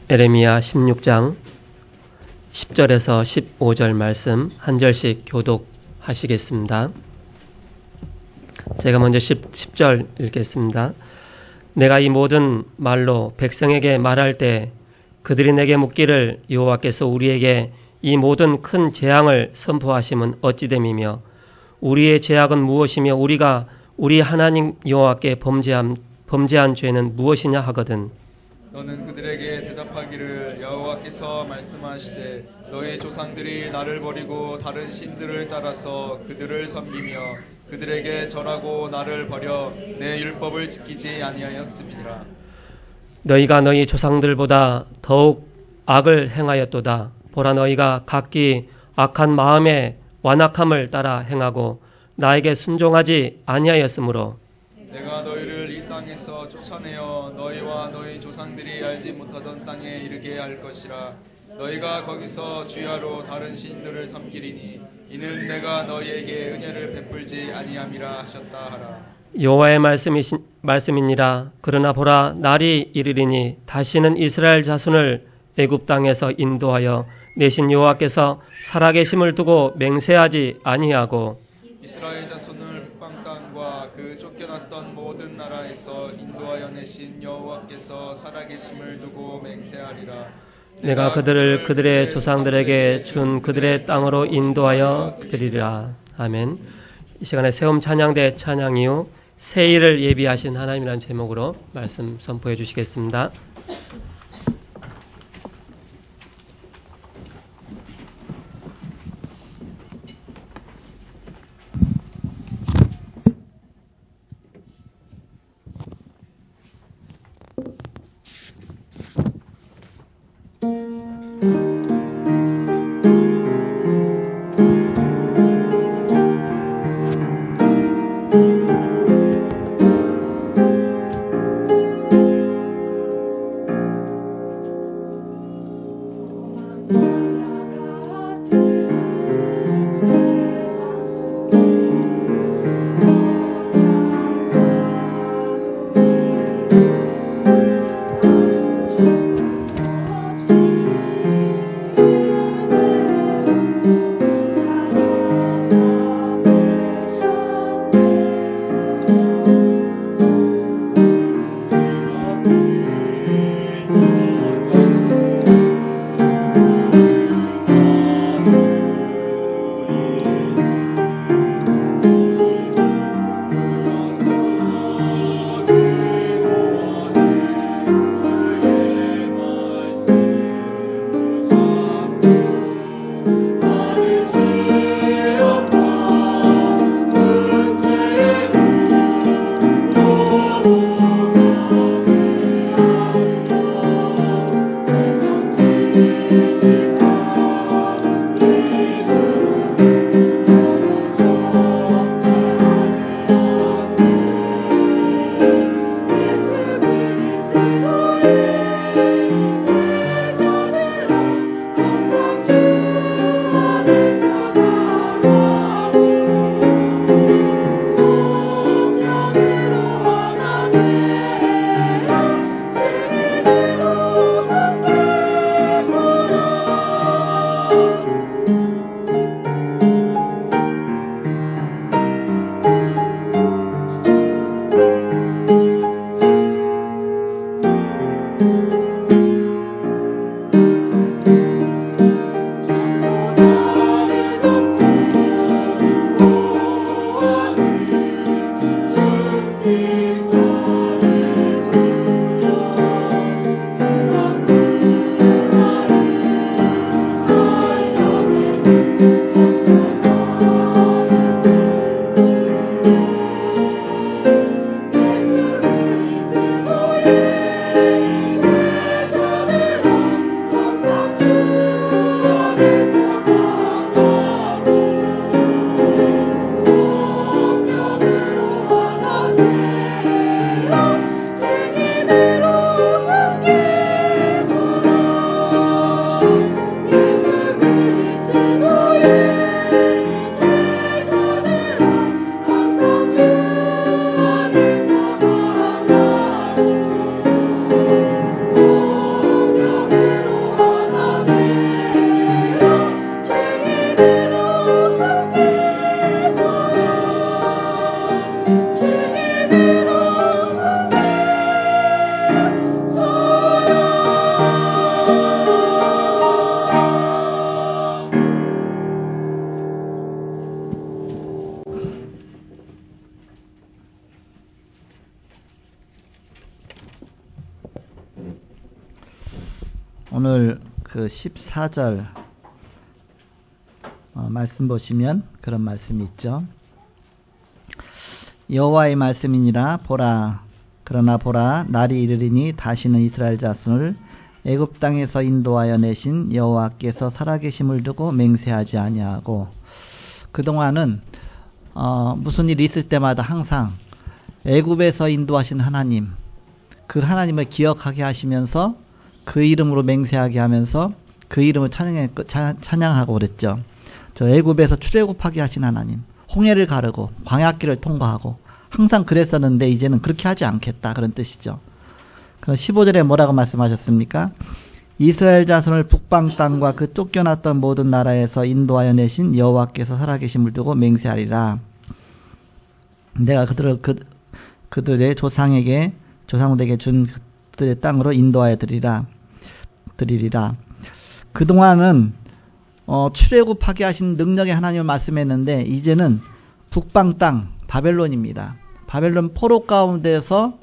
에레미야 16장 10절에서 15절 말씀 한 절씩 교독하시겠습니다. 제가 먼저 10절 읽겠습니다. 내가 이 모든 말로 백성에게 말할 때 그들이 내게 묻기를 여호와께서 우리에게 이 모든 큰 재앙을 선포하심은 어찌됨이며 우리의 죄악은 무엇이며 우리가 우리 하나님 여호와께 범죄한 죄는 무엇이냐 하거든. 너는 그들에게 대답하기를 여호와께서 말씀하시되 너희 조상들이 나를 버리고 다른 신들을 따라서 그들을 섬기며 그들에게 절하고 나를 버려 내 율법을 지키지 아니하였음이니라. 너희가 너희 조상들보다 더욱 악을 행하였도다. 보라, 너희가 각기 악한 마음에 완악함을 따라 행하고 나에게 순종하지 아니하였으므로 내가 너희를 이 땅에서 쫓아내어 너희와 너희 조상들이 알지 못하던 땅에 이르게 할 것이라. 너희가 거기서 주야로 다른 신들을 섬기리니 이는 내가 너희에게 은혜를 베풀지 아니함이라 하셨다 하라. 여호와의 말씀이니라. 그러나 보라, 날이 이르리니 다시는 이스라엘 자손을 애굽 땅에서 인도하여 내신 여호와께서 살아계심을 두고 맹세하지 아니하고 이스라엘 자손을 북방 땅과 그 쫓겨났던 모든 나라에서 인도하여 내신 여호와께서 살아계심을 두고 맹세하리라. 내가 그들을 그들의 조상들에게 준 그들의 땅으로 인도하여 드리리라. 아멘. 이 시간에 세움 찬양대 찬양 이후 새일을 예비하신 하나님이라는 제목으로 말씀 선포해 주시겠습니다. 오늘 그 14절 말씀 보시면 그런 말씀이 있죠. 여호와의 말씀이니라. 그러나 보라, 날이 이르리니 다시는 이스라엘 자손을 애굽 땅에서 인도하여 내신 여호와께서 살아계심을 두고 맹세하지 아니하고. 그동안은 무슨 일이 있을 때마다 항상 애굽에서 인도하신 하나님, 그 하나님을 기억하게 하시면서 그 이름으로 맹세하게 하면서 그 이름을 찬양하고 그랬죠. 저 애굽에서 출애굽하게 하신 하나님, 홍해를 가르고 광야길을 통과하고 항상 그랬었는데 이제는 그렇게 하지 않겠다, 그런 뜻이죠. 그럼 15절에 뭐라고 말씀하셨습니까? 이스라엘 자손을 북방 땅과 그 쫓겨났던 모든 나라에서 인도하여 내신 여호와께서 살아계심을 두고 맹세하리라. 내가 그들의 조상들에게 준 그들의 땅으로 인도하여 드리리라. 그동안은 출애굽하게 하신 능력의 하나님을 말씀했는데 이제는 북방 땅 바벨론입니다. 바벨론 포로 가운데서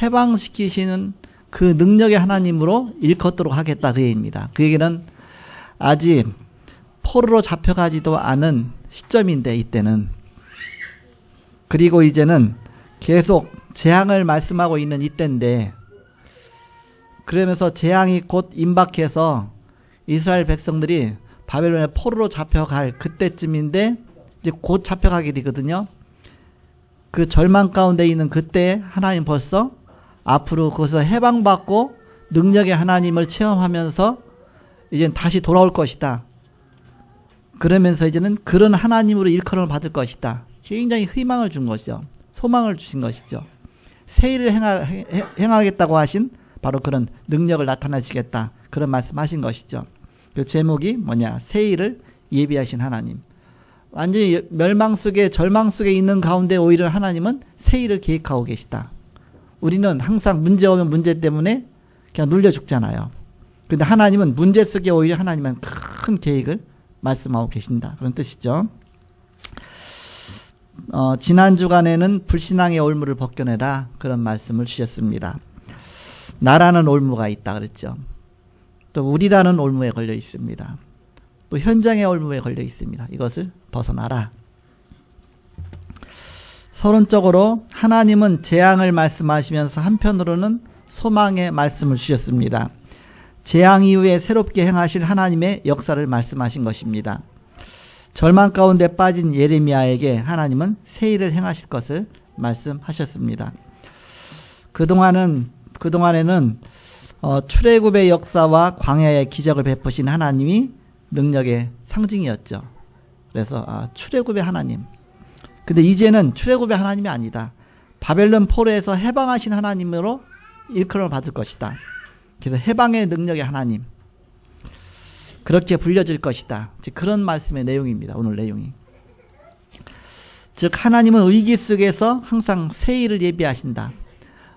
해방시키시는 그 능력의 하나님으로 일컫도록 하겠다, 그 얘기입니다. 그 얘기는 아직 포로로 잡혀가지도 않은 시점인데 이때는, 그리고 이제는 계속 재앙을 말씀하고 있는 이때인데, 그러면서 재앙이 곧 임박해서 이스라엘 백성들이 바벨론의 포로로 잡혀갈 그때쯤인데 이제 곧 잡혀가게 되거든요. 그 절망 가운데 있는 그때 하나님 벌써 앞으로 거기서 해방받고 능력의 하나님을 체험하면서 이제는 다시 돌아올 것이다. 그러면서 이제는 그런 하나님으로 일컬음을 받을 것이다. 굉장히 희망을 준 것이죠. 소망을 주신 것이죠. 새 일을 행하겠다고 하신 바로 그런 능력을 나타내시겠다, 그런 말씀하신 것이죠. 그 제목이 뭐냐? 새 일을 예비하신 하나님. 완전히 멸망 속에, 절망 속에 있는 가운데 오히려 하나님은 새 일을 계획하고 계시다. 우리는 항상 문제 오면 문제 때문에 그냥 눌려 죽잖아요. 그런데 하나님은 문제 속에 오히려 하나님은 큰 계획을 말씀하고 계신다, 그런 뜻이죠. 지난 주간에는 불신앙의 올무를 벗겨내라, 그런 말씀을 주셨습니다. 나라는 올무가 있다 그랬죠. 또 우리라는 올무에 걸려 있습니다. 또 현장의 올무에 걸려 있습니다. 이것을 벗어나라. 서론적으로 하나님은 재앙을 말씀하시면서 한편으로는 소망의 말씀을 주셨습니다. 재앙 이후에 새롭게 행하실 하나님의 역사를 말씀하신 것입니다. 절망 가운데 빠진 예레미야에게 하나님은 새 일을 행하실 것을 말씀하셨습니다. 그동안에는 출애굽의 역사와 광야의 기적을 베푸신 하나님이 능력의 상징이었죠. 그래서 출애굽의 하나님. 근데 이제는 출애굽의 하나님이 아니다. 바벨론 포로에서 해방하신 하나님으로 일컬음을 받을 것이다. 그래서 해방의 능력의 하나님, 그렇게 불려질 것이다. 즉 그런 말씀의 내용입니다. 오늘 내용이. 즉 하나님은 위기 속에서 항상 새 일을 예비하신다.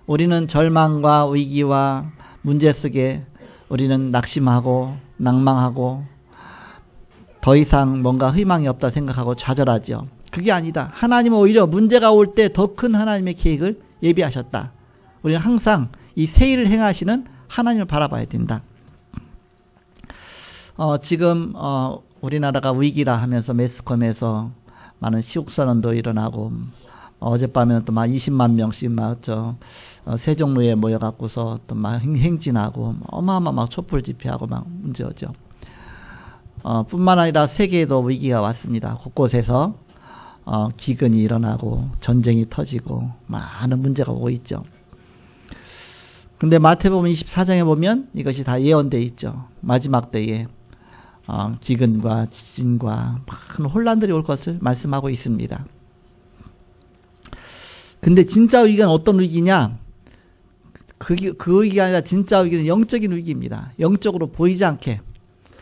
우리는 절망과 위기와 문제 속에 우리는 낙심하고 낭망하고 더 이상 뭔가 희망이 없다 생각하고 좌절하죠. 그게 아니다. 하나님은 오히려 문제가 올 때 더 큰 하나님의 계획을 예비하셨다. 우리는 항상 이 새 일을 행하시는 하나님을 바라봐야 된다. 지금 우리나라가 위기라 하면서 매스컴에서 많은 시국선언도 일어나고, 어젯밤에는 또 막 20만 명씩 막 세종로에 모여갖고서 또 막 행진하고 어마어마 촛불 집회하고 막 문제죠. 뿐만 아니라 세계에도 위기가 왔습니다. 곳곳에서 기근이 일어나고 전쟁이 터지고 많은 문제가 오고 있죠. 근데 마태복음 24장에 보면 이것이 다 예언되어 있죠. 마지막 때에 기근과 지진과 많은 혼란들이 올 것을 말씀하고 있습니다. 근데 진짜 위기는 어떤 위기냐? 그 위기가 아니라 진짜 위기는 영적인 위기입니다. 영적으로 보이지 않게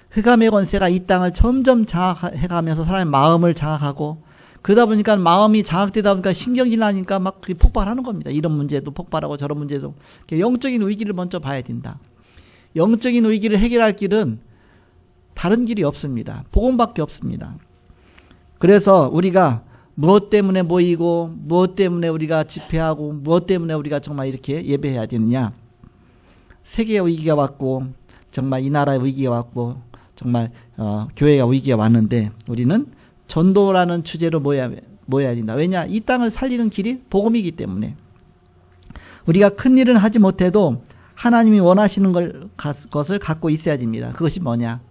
흑암의 권세가 이 땅을 점점 장악해가면서 사람의 마음을 장악하고, 그러다 보니까 마음이 장악되다 보니까 신경질나니까 막 그게 폭발하는 겁니다. 이런 문제도 폭발하고 저런 문제도. 영적인 위기를 먼저 봐야 된다. 영적인 위기를 해결할 길은 다른 길이 없습니다. 복음밖에 없습니다. 그래서 우리가 무엇 때문에 모이고 무엇 때문에 우리가 집회하고 무엇 때문에 우리가 정말 이렇게 예배해야 되느냐. 세계의 위기가 왔고 정말 이 나라에 위기가 왔고 정말 교회가 위기가 왔는데 우리는 전도라는 주제로 모여야 된다. 왜냐? 이 땅을 살리는 길이 복음이기 때문에 우리가 큰 일은 하지 못해도 하나님이 원하시는 것을 갖고 있어야 됩니다. 그것이 뭐냐?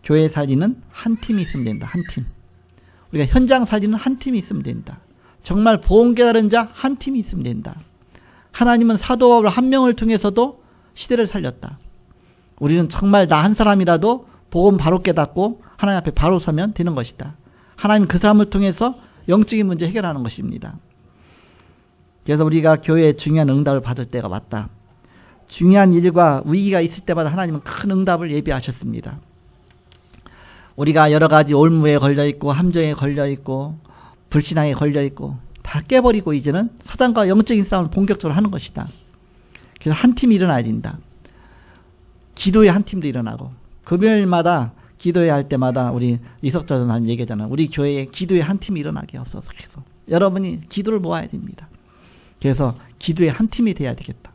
교회 살리는 한 팀이 있으면 된다. 한 팀. 우리가 현장 살리는 한 팀이 있으면 된다. 정말 복음 깨달은 자 한 팀이 있으면 된다. 하나님은 사도 바울 한 명을 통해서도 시대를 살렸다. 우리는 정말 나 한 사람이라도 복음 바로 깨닫고 하나님 앞에 바로 서면 되는 것이다. 하나님 그 사람을 통해서 영적인 문제 해결하는 것입니다. 그래서 우리가 교회에 중요한 응답을 받을 때가 왔다. 중요한 일과 위기가 있을 때마다 하나님은 큰 응답을 예비하셨습니다. 우리가 여러 가지 올무에 걸려있고 함정에 걸려있고 불신앙에 걸려있고 다 깨버리고 이제는 사단과 영적인 싸움을 본격적으로 하는 것이다. 그래서 한 팀이 일어나야 된다. 기도의 한 팀도 일어나고 금요일마다 기도회 할 때마다 우리 이석자 전사님 얘기하잖아요. 우리 교회에 기도의 한 팀이 일어나게 없어서 계속 여러분이 기도를 모아야 됩니다. 그래서 기도의 한 팀이 돼야 되겠다.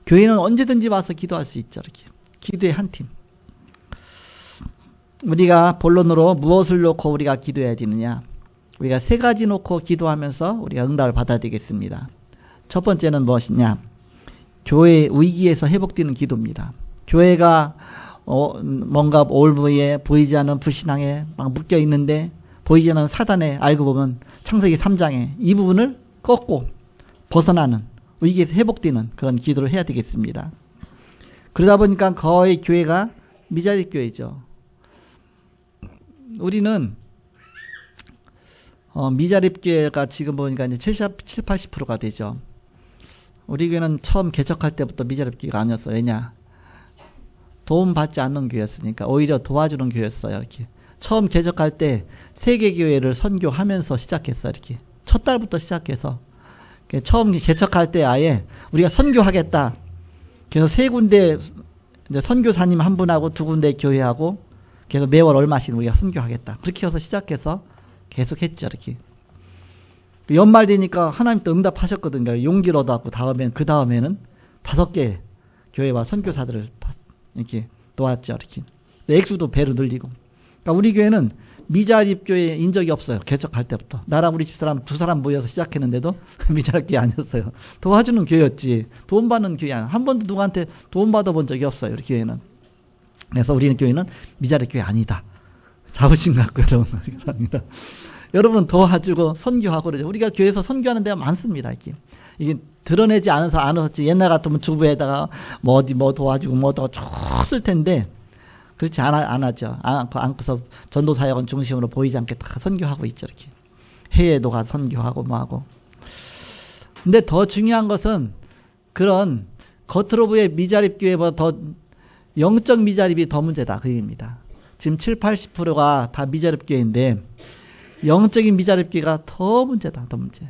교회는 언제든지 와서 기도할 수 있죠. 이렇게 기도의 한 팀. 우리가 본론으로 무엇을 놓고 우리가 기도해야 되느냐? 우리가 세 가지 놓고 기도하면서 우리가 응답을 받아야 되겠습니다. 첫 번째는 무엇이냐? 교회 위기에서 회복되는 기도입니다. 교회가 뭔가 올무에 보이지 않는 불신앙에 막 묶여 있는데 보이지 않는 사단에 알고 보면 창세기 3장에 이 부분을 꺾고 벗어나는 위기에서 회복되는 그런 기도를 해야 되겠습니다. 그러다 보니까 거의 교회가 미자립 교회죠. 우리는 미자립 교회가 지금 보니까 이제 70, 80%가 되죠. 우리 교회는 처음 개척할 때부터 미자립 교회가 아니었어요. 왜냐? 도움 받지 않는 교회였으니까 오히려 도와주는 교회였어요. 이렇게 처음 개척할 때 세계교회를 선교하면서 시작했어요. 이렇게 첫 달부터 시작해서 처음 개척할 때 아예 우리가 선교하겠다. 그래서 세 군데 이제 선교사님 한 분하고 두 군데 교회하고 그래서 매월 얼마씩 우리가 선교하겠다. 그렇게 해서 시작해서 계속 했죠. 이렇게 연말 되니까 하나님 또 응답하셨거든요. 용기를 얻어갖고 그 다음에는 5개 교회와 선교사들을 이렇게 도왔죠. 이렇게 액수도 배로 늘리고. 그러니까 우리 교회는 미자립 교회인 적이 없어요. 개척할 때부터. 나랑 우리 집사람 2사람 모여서 시작했는데도 미자립 교회 아니었어요. 도와주는 교회였지. 도움받는 교회 아니야. 한 번도 누구한테 도움받아 본 적이 없어요. 우리 교회는. 그래서 우리는 교회는 미자립 교회 아니다. 자부심 갖고 여러분 합니다. 여러분 도와주고 선교하고 그러죠. 우리가 교회에서 선교하는 데가 많습니다. 이게 드러내지 않아서 안 왔지. 옛날 같으면 주부에다가 뭐 어디 뭐 도와주고 뭐 줬을 텐데 그렇지 안 하죠. 않고서 전도사역은 중심으로 보이지 않게 다 선교하고 있죠. 이렇게 해외도 가서 선교하고 뭐하고. 근데 더 중요한 것은 그런 겉으로 보여 미자립 교회보다 더 영적 미자립이 더 문제다. 그 얘기입니다. 지금 7, 80%가 다 미자립 교회인데 영적인 미자립 교회가 더 문제다. 더 문제.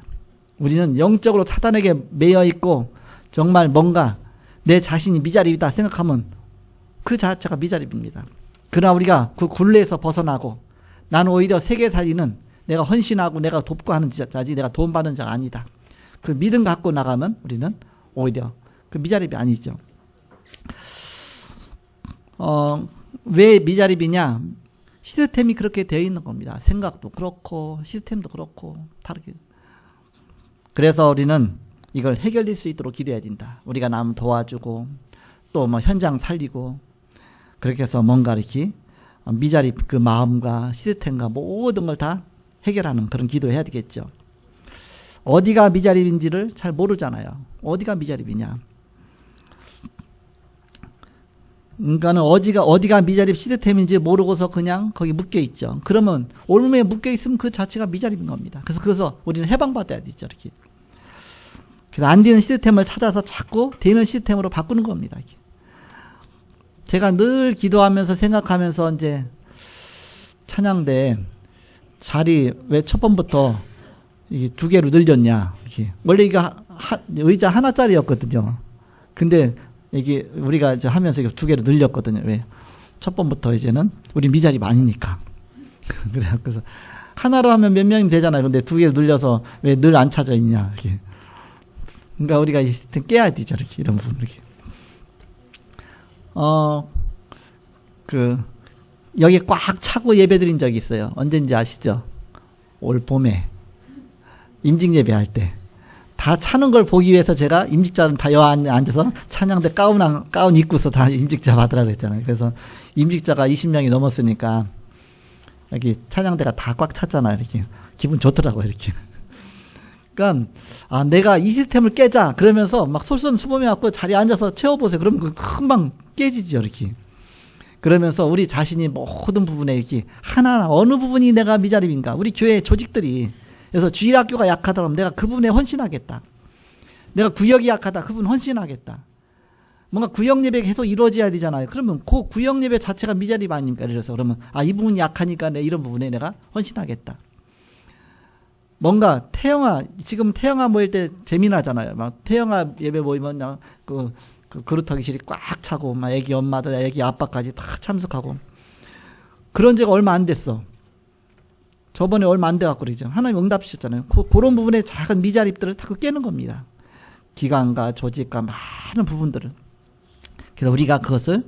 우리는 영적으로 사단에게 매여 있고 정말 뭔가 내 자신이 미자립이다 생각하면 그 자체가 미자립입니다. 그러나 우리가 그 굴레에서 벗어나고 나는 오히려 세계 살리는 내가 헌신하고 내가 돕고 하는 자지 내가 도움받는 자가 아니다. 그 믿음 갖고 나가면 우리는 오히려 그 미자립이 아니죠. 왜 미자립이냐? 시스템이 그렇게 되어 있는 겁니다. 생각도 그렇고 시스템도 그렇고 다르게. 그래서 우리는 이걸 해결될 수 있도록 기도해야 된다. 우리가 남 도와주고 또 뭐 현장 살리고 그렇게 해서 뭔가 이렇게 미자립 그 마음과 시스템과 모든 걸 다 해결하는 그런 기도를 해야 되겠죠. 어디가 미자립인지를 잘 모르잖아요. 어디가 미자립이냐. 그러니까는 어디가 미자립 시스템인지 모르고서 그냥 거기 묶여 있죠. 그러면 올무에 묶여 있으면 그 자체가 미자립인 겁니다. 그래서 우리는 해방받아야 되죠. 이렇게. 그래서 안 되는 시스템을 찾아서 자꾸 되는 시스템으로 바꾸는 겁니다. 이렇게. 제가 늘 기도하면서 생각하면서 이제 찬양대 자리 왜 첫 번부터 이게 2개로 늘렸냐. 이렇게. 원래 이거 의자 하나짜리였거든요. 근데 이게 우리가 이제 하면서 이거 2개로 늘렸거든요. 왜? 첫 번부터 이제는 우리 미자립 아니니까. 그래서 하나로 하면 몇 명이면 되잖아요. 근데 2개로 늘려서 왜 늘 안 찾아 있냐. 이렇게. 그러니까 우리가 이 시스템 깨야 되죠. 이렇게 이런 부분 이렇게. 여기 꽉 차고 예배 드린 적이 있어요. 언젠지 아시죠? 올 봄에. 임직 예배할 때. 다 차는 걸 보기 위해서 제가 임직자는 다 여기 앉아서 찬양대 가운 입고서 다 임직자 받으라 그랬잖아요. 그래서 임직자가 20명이 넘었으니까 여기 찬양대가 다 꽉 찼잖아요. 이렇게. 기분 좋더라고요. 이렇게. 그러니까 내가 이 시스템을 깨자 그러면서 막 솔선수범해갖고 자리에 앉아서 채워보세요. 그러면 그 금방 깨지죠. 이렇게. 그러면서 우리 자신이 모든 부분에 이렇게 하나하나 어느 부분이 내가 미자립인가. 우리 교회 조직들이 그래서 주일학교가 약하다 그러면 내가 그 부분에 헌신하겠다. 내가 구역이 약하다. 그 부분 헌신하겠다. 뭔가 구역 예배가 계속 이루어져야 되잖아요. 그러면 그 구역 예배 자체가 미자립 아닙니까? 그래서 그러면 이 부분이 약하니까 이런 부분에 내가 헌신하겠다. 뭔가 지금 태영아 모일 때 재미나잖아요. 막 태영아 예배 모이면 그릇하기실이 꽉 차고 막 애기 엄마들, 애기 아빠까지 다 참석하고 그런 지가 얼마 안 됐어. 저번에 얼마 안 돼갖고 그러죠. 하나님 응답 주셨잖아요. 그런 부분에 작은 미자립들을 자꾸 깨는 겁니다. 기관과 조직과 많은 부분들을. 그래서 우리가 그것을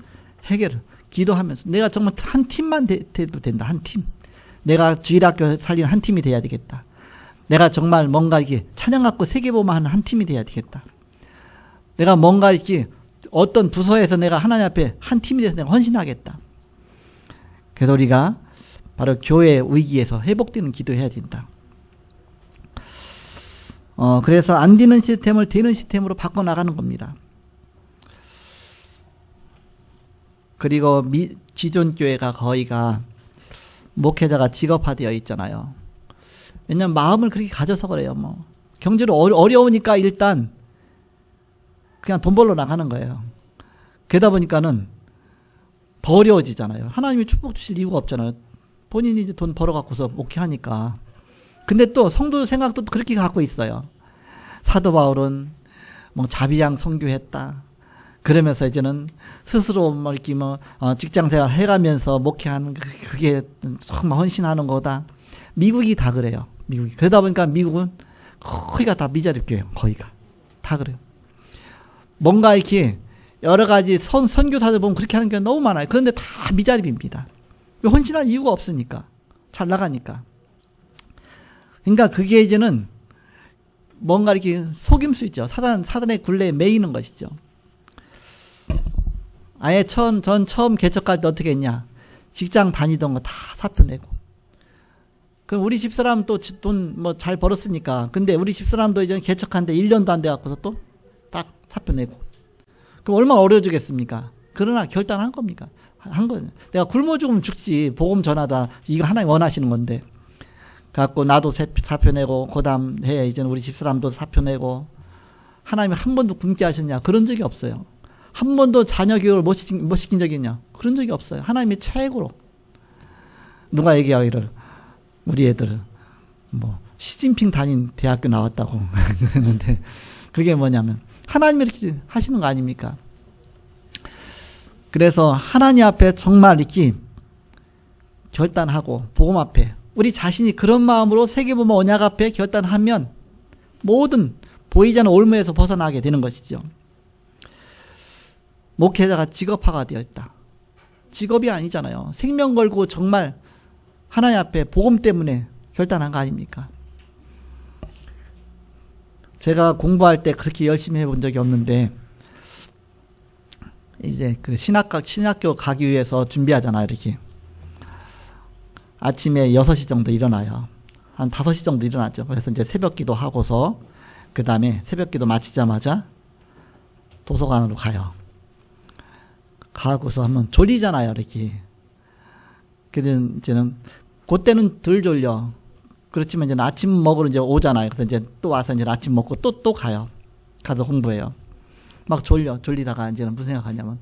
기도하면서 내가 정말 한 팀만 돼도 된다. 한 팀. 내가 주일학교 살리는 한 팀이 돼야 되겠다. 내가 정말 뭔가 이게 찬양학교 세계보만 하는 한 팀이 돼야 되겠다. 내가 뭔가 이렇게 어떤 부서에서 내가 하나님 앞에 한 팀이 돼서 내가 헌신하겠다. 그래서 우리가 바로 교회 위기에서 회복되는 기도해야 된다. 그래서 안 되는 시스템을 되는 시스템으로 바꿔나가는 겁니다. 그리고 기존 교회가 거의가 목회자가 직업화되어 있잖아요. 왜냐면 마음을 그렇게 가져서 그래요. 경제로 어려우니까 일단 그냥 돈 벌러 나가는 거예요. 그러다 보니까는 더 어려워지잖아요. 하나님이 축복 주실 이유가 없잖아요. 본인이 이제 돈 벌어갖고서 목회하니까. 근데 또 성도 생각도 그렇게 갖고 있어요. 사도 바울은 자비양 선교했다. 그러면서 이제는 스스로 이렇게 직장생활 해가면서 목회하는 그게 정말 헌신하는 거다. 미국이 다 그래요. 미국이. 그러다 보니까 미국은 거의가 다 미자립교회예요. 거의가. 다 그래요. 뭔가 이렇게 여러 가지 선교사들 보면 그렇게 하는 게 너무 많아요. 그런데 다 미자립입니다. 헌신할 이유가 없으니까. 잘 나가니까. 그러니까 그게 이제는 뭔가 이렇게 속임수 있죠. 사단의 굴레에 매이는 것이죠. 아예 전 처음 개척할 때 어떻게 했냐. 직장 다니던 거 다 사표 내고. 그럼 우리 집사람 또 돈 잘 벌었으니까. 근데 우리 집사람도 이제 개척한데 1년도 안 돼갖고서 또 딱 사표 내고. 그럼 얼마나 어려워지겠습니까? 그러나 결단한 겁니까? 한 거예요. 내가 굶어 죽으면 죽지. 복음 전하다. 이거 하나님 원하시는 건데. 갖고 나도 사표 내고, 그 다음 해에 이제는 우리 집사람도 사표 내고. 하나님이 한 번도 굶게 하셨냐? 그런 적이 없어요. 한 번도 자녀 교육을 못 시킨 적이 있냐? 그런 적이 없어요. 하나님이 최고로. 누가 얘기하기를, 우리 애들, 시진핑 다닌 대학교 나왔다고 그랬는데, 그게 뭐냐면, 하나님이 이렇게 하시는 거 아닙니까? 그래서 하나님 앞에 정말 이렇게 결단하고, 복음 앞에, 우리 자신이 그런 마음으로 세계보면 언약 앞에 결단하면, 모든 보이지 않는 올무에서 벗어나게 되는 것이죠. 목회자가 직업화가 되어 있다. 직업이 아니잖아요. 생명 걸고 정말 하나님 앞에 복음 때문에 결단한 거 아닙니까? 제가 공부할 때 그렇게 열심히 해본 적이 없는데, 이제 그 신학교 가기 위해서 준비하잖아요, 이렇게. 아침에 6시 정도 일어나요. 한 5시 정도 일어났죠. 그래서 이제 새벽 기도 하고서, 그 다음에 새벽 기도 마치자마자 도서관으로 가요. 가고서 하면 졸리잖아요, 이렇게. 그래서 이제는, 그때는 덜 졸려. 그렇지만 이제 아침 먹으러 이제 오잖아요. 그래서 이제 또 와서 이제 아침 먹고 또 가요. 가서 공부해요. 막 졸리다가 이제는 무슨 생각하냐면,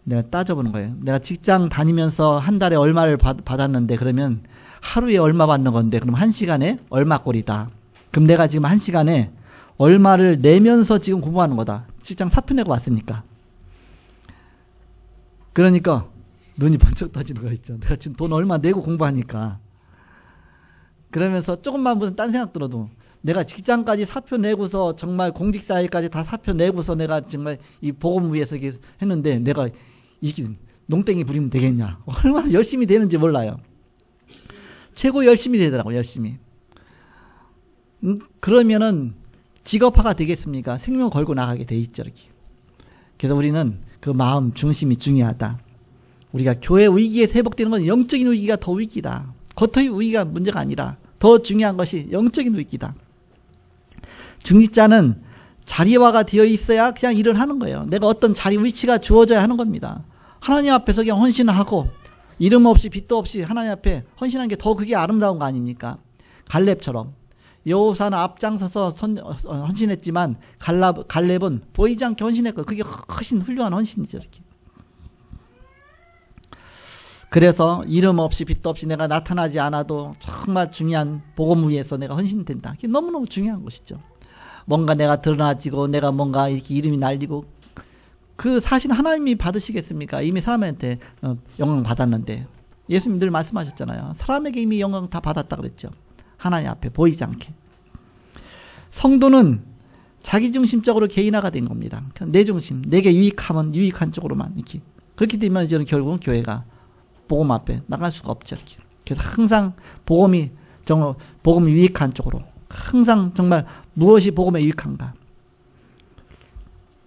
내가 따져보는 거예요. 내가 직장 다니면서 한 달에 얼마를 받았는데, 그러면 하루에 얼마 받는 건데, 그럼 1시간에 얼마 꼴이다. 그럼 내가 지금 1시간에 얼마를 내면서 지금 공부하는 거다. 직장 사표 내고 왔으니까. 그러니까 눈이 번쩍 떠지는 거 있죠. 내가 지금 돈 얼마 내고 공부하니까. 그러면서 조금만 무슨 딴 생각 들어도 내가 직장까지 사표 내고서 정말 공직사회까지 다 사표 내고서 내가 정말 이 복음을 위해서 이렇게 했는데 내가 이렇게 농땡이 부리면 되겠냐. 얼마나 열심히 되는지 몰라요. 최고 열심히 되더라고요. 열심히. 그러면은 직업화가 되겠습니까? 생명 걸고 나가게 돼 있죠. 이렇게. 그래서 우리는 그 마음 중심이 중요하다. 우리가 교회 위기에서 회복되는 건 영적인 위기가 더 위기다. 겉의 위기가 문제가 아니라 더 중요한 것이 영적인 위기다. 중직자는 자리화가 되어 있어야 그냥 일을 하는 거예요. 내가 어떤 자리 위치가 주어져야 하는 겁니다. 하나님 앞에서 그냥 헌신하고 이름 없이 빚도 없이 하나님 앞에 헌신한 게 더 그게 아름다운 거 아닙니까? 갈렙처럼 여호사는 앞장서서 헌신했지만 갈렙은 보이지 않게 헌신했고 그게 훨씬 훌륭한 헌신이죠. 이렇게. 그래서 이름 없이 빚도 없이 내가 나타나지 않아도 정말 중요한 복음 위에서 내가 헌신된다. 그게 너무너무 중요한 것이죠. 뭔가 내가 드러나지고 내가 뭔가 이렇게 이름이 날리고 그 사실 하나님이 받으시겠습니까? 이미 사람한테 영광 받았는데 예수님 늘 말씀하셨잖아요. 사람에게 이미 영광 다 받았다 그랬죠. 하나님 앞에 보이지 않게. 성도는 자기중심적으로 개인화가 된 겁니다. 내 중심, 내게 유익하면 유익한 쪽으로만 이렇게. 그렇게 되면 이제는 결국은 교회가 복음 앞에 나갈 수가 없죠. 이렇게. 그래서 항상 복음이 정말 복음 유익한 쪽으로 항상 정말 무엇이 복음에 유익한가.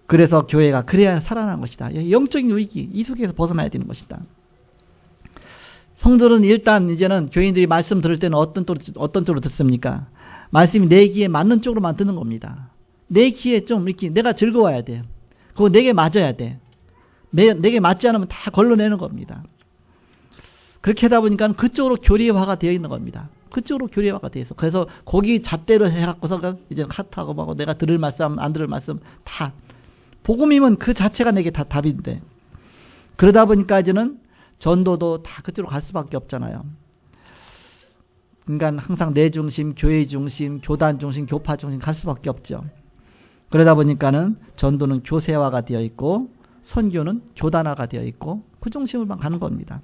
그래서 교회가 그래야 살아나는 것이다. 영적인 위기 이 속에서 벗어나야 되는 것이다. 성도는 일단 이제는 교인들이 말씀 들을 때는 어떤 쪽으로 듣습니까? 말씀이 내 귀에 맞는 쪽으로만 듣는 겁니다. 내 귀에 좀 이렇게 내가 즐거워야 돼. 그거 내게 맞아야 돼. 내게 맞지 않으면 다 걸러내는 겁니다. 그렇게 하다 보니까 그쪽으로 교리화가 되어 있는 겁니다. 그쪽으로 교리화가 되어 있어. 그래서 거기 잣대로 해갖고서 이제 카트하고 뭐 내가 들을 말씀 안 들을 말씀 다 복음이면 그 자체가 내게 다 답인데 그러다 보니까 이제는 전도도 다 그쪽으로 갈 수밖에 없잖아요. 그러니까 항상 내 중심, 교회 중심, 교단 중심, 교파 중심 갈 수밖에 없죠. 그러다 보니까는 전도는 교세화가 되어 있고 선교는 교단화가 되어 있고 그 중심으로만 가는 겁니다.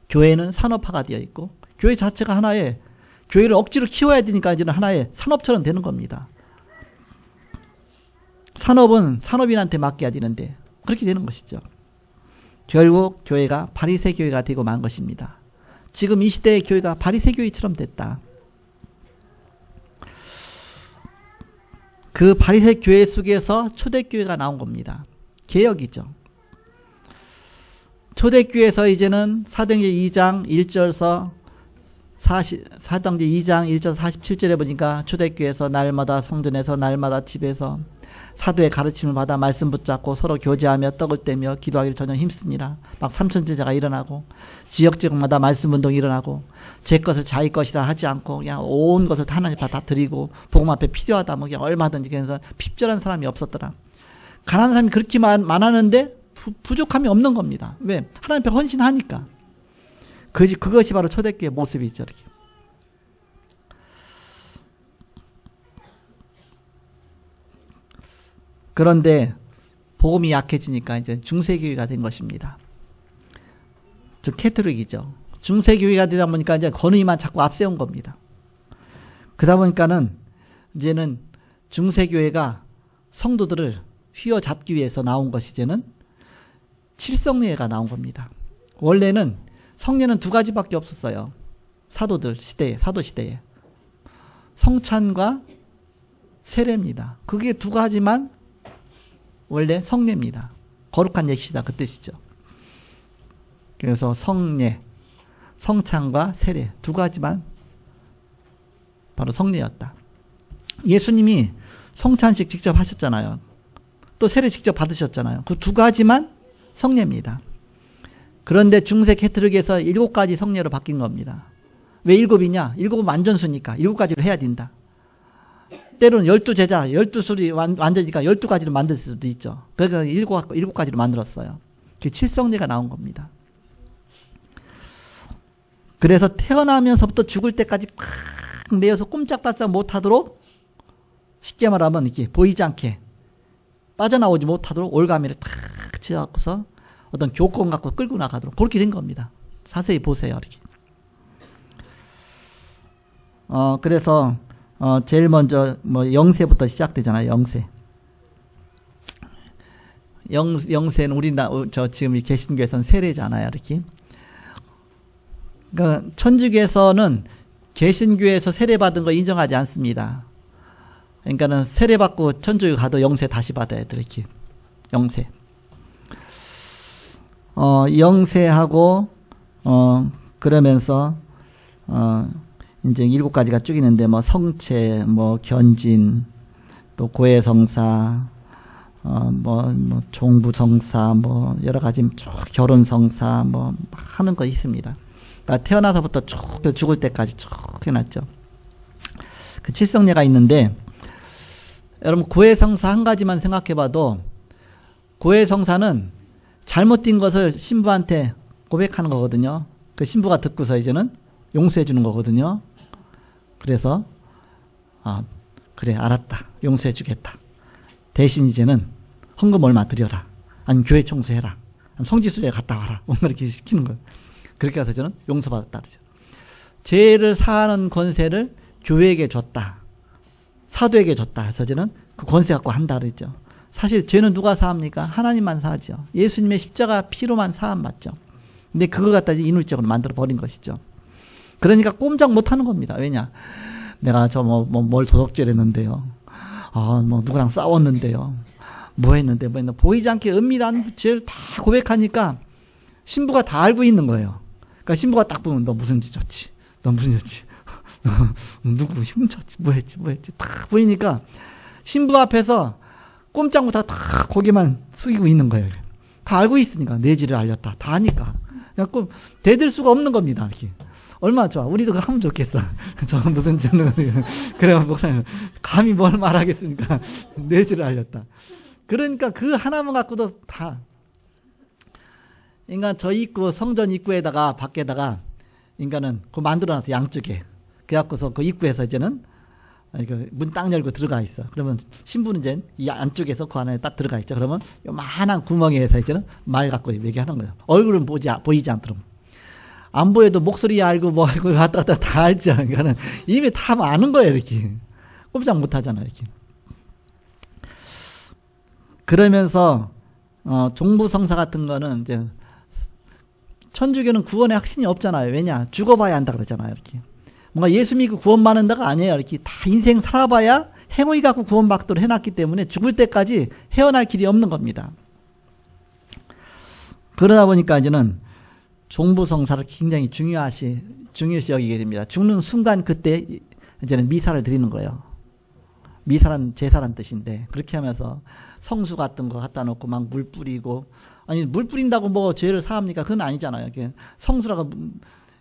교회는 산업화가 되어 있고 교회 자체가 하나의 교회를 억지로 키워야 되니까 이제는 하나의 산업처럼 되는 겁니다. 산업은 산업인한테 맡겨야 되는데 그렇게 되는 것이죠. 결국 교회가 바리새 교회가 되고 만 것입니다. 지금 이 시대의 교회가 바리새 교회처럼 됐다. 그 바리새 교회 속에서 초대교회가 나온 겁니다. 개혁이죠. 초대교회에서 이제는 사도행전 2장 1절서 사도행전 2장 1절 47절에 보니까 초대교회에서 날마다 성전에서 날마다 집에서 사도의 가르침을 받아 말씀 붙잡고 서로 교제하며 떡을 떼며 기도하기를 전혀 힘쓰니라. 막 삼천제자가 일어나고 지역마다 말씀 운동이 일어나고 제 것을 자기 것이라 하지 않고 그냥 온 것을 하나님 다 드리고 복음 앞에 필요하다 뭐 그냥 얼마든지 그래서 핍절한 사람이 없었더라. 가난한 사람이 그렇게 많았는데 부족함이 없는 겁니다. 왜? 하나님 앞에 헌신하니까. 그것이 바로 초대교회의 모습이죠. 이렇게. 그런데 복음이 약해지니까 이제 중세교회가 된 것입니다. 즉 캐톨릭이죠. 중세교회가 되다 보니까 이제 권위만 자꾸 앞세운 겁니다. 그러다 보니까는 이제는 중세교회가 성도들을 휘어잡기 위해서 나온 것이 이제는 칠성례가 나온 겁니다. 원래는 성례는 두 가지밖에 없었어요. 사도들 시대에, 사도 시대에. 성찬과 세례입니다. 그게 두 가지만 원래 성례입니다. 거룩한 예식이다 그 뜻이죠. 그래서 성례, 성찬과 세례 두 가지만 바로 성례였다. 예수님이 성찬식 직접 하셨잖아요. 또 세례 직접 받으셨잖아요. 그 두 가지만 성례입니다. 그런데 중세 캐톨릭에서 7가지 성례로 바뀐 겁니다. 왜 7이냐? 7은 완전수니까 7가지로 해야 된다. 때로는 12제자, 12술이 완전이니까 12가지로 만들 수도 있죠. 그러니까 7가지로 만들었어요. 그 칠성례가 나온 겁니다. 그래서 태어나면서부터 죽을 때까지 팍 매여서 꼼짝달싹 못하도록 쉽게 말하면 이렇게 보이지 않게 빠져나오지 못하도록 올가미를 탁 치어갖고서 어떤 교권 갖고 끌고 나가도록 그렇게 된 겁니다. 자세히 보세요. 이렇게. 그래서 제일 먼저 뭐 영세부터 시작되잖아요. 영세. 영세는 저 지금 이 개신교에서는 세례잖아요. 이렇게. 그러니까 천주교에서는 개신교에서 세례받은 거 인정하지 않습니다. 그러니까는 세례받고 천주교 가도 영세 다시 받아야 돼. 이렇게. 영세. 영세하고 그러면서 이제 7가지가 쭉 있는데 뭐 성체, 뭐 견진, 또 고해성사, 뭐 종부성사, 뭐 여러 가지 쭉 결혼성사 뭐 하는 거 있습니다. 그러니까 태어나서부터 쭉 죽을 때까지 쭉 해놨죠. 그 칠성례가 있는데 여러분 고해성사 한 가지만 생각해봐도 고해성사는 잘못된 것을 신부한테 고백하는 거거든요. 그 신부가 듣고서 이제는 용서해 주는 거거든요. 그래서 그래 알았다. 용서해 주겠다. 대신 이제는 헌금 얼마 드려라. 아니면 교회 청소해라. 성지순례 갔다 와라. 뭔가 이렇게 시키는 거예요. 그렇게 해서 저는 용서받았다 그러죠. 죄를 사하는 권세를 교회에게 줬다. 사도에게 줬다. 해서 저는 그 권세 갖고 한다 그랬죠. 사실 죄는 누가 사합니까? 하나님만 사하죠. 예수님의 십자가 피로만 사함 맞죠. 근데 그걸 갖다 인위적으로 만들어 버린 것이죠. 그러니까 꼼짝 못 하는 겁니다. 왜냐? 내가 뭘 도덕죄를 했는데요. 뭐 누구랑 싸웠는데요. 뭐 했는데. 보이지 않게 은밀한 죄를 다 고백하니까 신부가 다 알고 있는 거예요. 그러니까 신부가 딱 보면 너 무슨 짓 졌지? 너 무슨 짓 졌지? 누구 훔쳤지? 뭐 했지? 딱 보이니까 신부 앞에서 꼼짝 못하고 다 고개만 숙이고 있는 거예요. 다 알고 있으니까 내지를 알렸다. 다 아니까. 그냥 대들 수가 없는 겁니다. 이렇게. 얼마나 좋아. 우리도 그거 하면 좋겠어. 저 무슨 저는 그래 목사님 감히 뭘 말하겠습니까? 내지를 알렸다. 그러니까 그 하나만 갖고도 다. 그러니까 저 입구 성전 입구에다가 밖에다가 인간은 그 만들어놔서 양쪽에 그래갖고서 그 입구에서 이제는 문 딱 열고 들어가 있어. 그러면 신부는 이제 이 안쪽에서 그 안에 딱 들어가 있죠. 그러면 요만한 구멍에서 이제는 말 갖고 얘기하는 거예요. 얼굴은 보이지 않도록. 안 보여도 목소리 알고 뭐 알고 갔다 갔다 다 알죠. 그러니까는 이미 다 아는 거예요. 이렇게. 꼼짝 못 하잖아요. 이렇게. 그러면서 종부성사 같은 거는 이제 천주교는 구원의 확신이 없잖아요. 왜냐? 죽어봐야 한다 그러잖아요. 이렇게. 뭔가 예수 믿고 구원받는 데가 아니에요. 이렇게 다 인생 살아봐야 행위 갖고 구원받도록 해놨기 때문에 죽을 때까지 헤어날 길이 없는 겁니다. 그러다 보니까 이제는 종부성사를 굉장히 중요시 여기게 됩니다. 죽는 순간 그때 이제는 미사를 드리는 거예요. 미사란 제사란 뜻인데 그렇게 하면서 성수 같은 거 갖다 놓고 막 물 뿌리고 아니 물 뿌린다고 뭐 죄를 사합니까? 그건 아니잖아요. 성수라고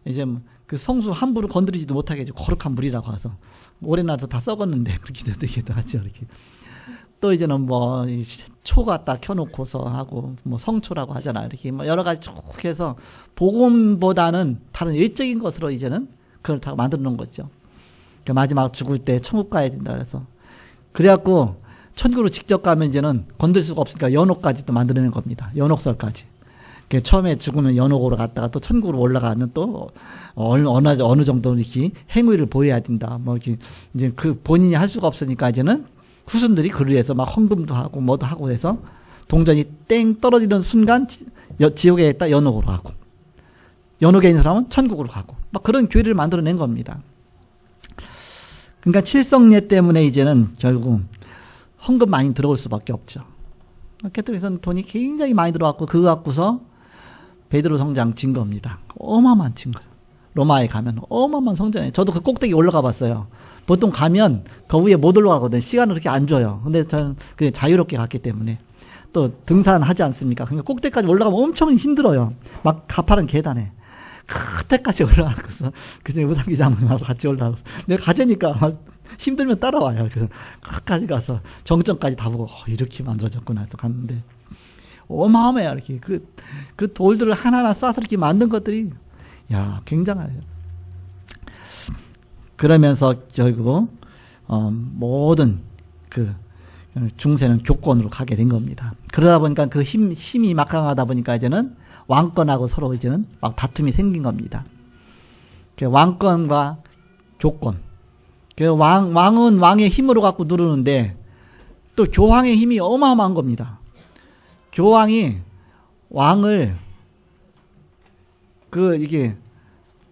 이제 그 성수 함부로 건드리지도 못하게 이제 거룩한 물이라고 해서 오래 나서 다 썩었는데 그렇게 되기도 하죠. 이렇게. 또 이제는 뭐 초 갖다 켜놓고서 하고 뭐 성초라고 하잖아요. 이렇게 뭐 여러 가지 쭉 해서 복음보다는 다른 외적인 것으로 이제는 그걸 다 만들어 놓은 거죠. 그러니까 마지막 죽을 때 천국 가야 된다 그래서 그래갖고 천국으로 직접 가면 이제는 건들 수가 없으니까 연옥까지 또 만들어낸 겁니다. 연옥설까지. 처음에 죽으면 연옥으로 갔다가 또 천국으로 올라가는 또 어느 정도 이렇게 행위를 보여야 된다. 뭐 이렇게 이제 그 본인이 할 수가 없으니까 이제는 후손들이 그를 위해서 막 헌금도 하고 뭐도 하고 해서 동전이 땡 떨어지는 순간 지옥에 있다 연옥으로 가고 연옥에 있는 사람은 천국으로 가고 막 그런 교회를 만들어낸 겁니다. 그러니까 칠성례 때문에 이제는 결국 헌금 많이 들어올 수밖에 없죠. 캐톨릭에서는 돈이 굉장히 많이 들어왔고 그거 갖고서 베드로 성당 진 겁니다. 어마어마한 진 거예요. 로마에 가면 어마어마한 성전이에요. 저도 그 꼭대기 올라가 봤어요. 보통 가면 그 위에 못 올라가거든요. 시간을 그렇게 안 줘요. 근데 저는 그냥 자유롭게 갔기 때문에 또 등산하지 않습니까? 그러니까 꼭대기까지 올라가면 엄청 힘들어요. 막 가파른 계단에 끝에까지 올라가서 그냥 우상기장하고 같이 올라가서 내가 가자니까 막 힘들면 따라와요. 그래서 끝까지 가서 정점까지 다 보고 이렇게 만들어졌구나 해서 갔는데 어마어마해요. 이렇게 그 돌들을 하나하나 싸서 이렇게 만든 것들이 야 굉장해요. 그러면서 결국 모든 그 중세는 교권으로 가게 된 겁니다. 그러다 보니까 그 힘이 막강하다 보니까 이제는 왕권하고 서로 이제는 막 다툼이 생긴 겁니다. 왕권과 교권 왕은 왕의 힘으로 갖고 누르는데 또 교황의 힘이 어마어마한 겁니다. 교황이 왕을 이게